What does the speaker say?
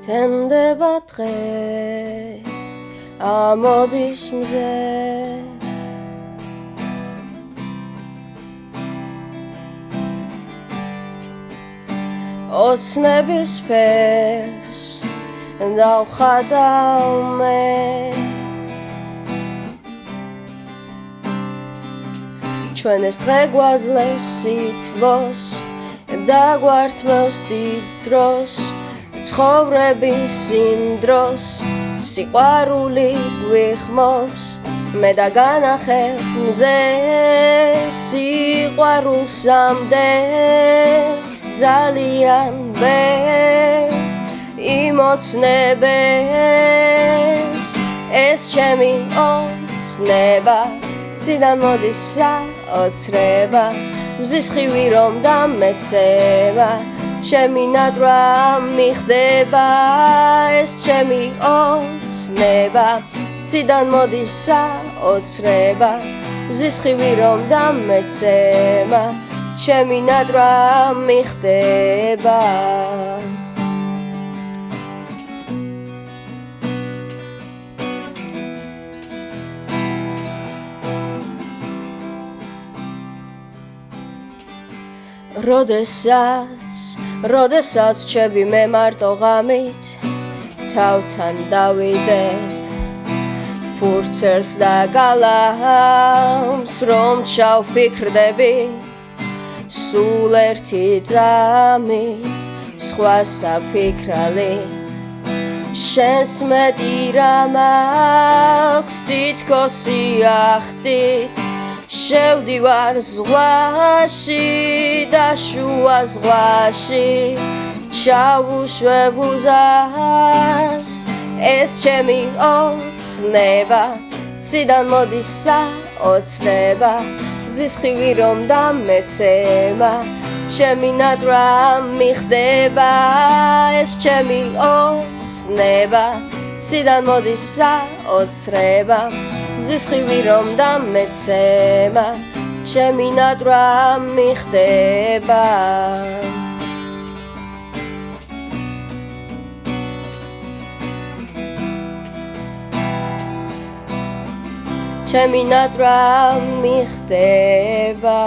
თენდება დღე ამოდის მზე ოცნების ფერს დავხატავ მე ჩვენ ეს დღე გვაძლევს სითბოს დაგვართმევს დიდ დროს ცხოვრების იმ დროს სიყვარული გვიხმობს მე და განახე მზე სიყვარულს ამდენს ძალიან ბევრ იმოცნებებს ეს ჩემი ოცნება ციდან მოდის საოცრება მზის ხივი რომ დამეცემა ჩემი ნატრა მიხდება ეს ჩემი ოცნება ციდან მოდის საოცრება მზის ხივი რომ დამეცემა ჩემი ნატრა მიხდება როდესაც ჩები მე მარტო ღამით თავთან დავიდებ ფურცელს და გალავს რომ ჩავფიქრდები სულ ერთი ძამით სხვა საფიქრალი შენს მეტი რა მაქვს თითქოს სიახდით შევდივარ ზღვაში და შუა ზღვაში ჩავუშვებ უზას ეს ჩემი ოცნება ციდან მოდის საოცრება მზის ხივი რომ დამეცემა ჩემი ნატრა მიხდება ეს ჩემი ოცნება ციდან მოდის საოცრება მზის ხივი რომ დამეცემა ჩემი ნატრა მიხდება ჩემი ნატრა მიხდება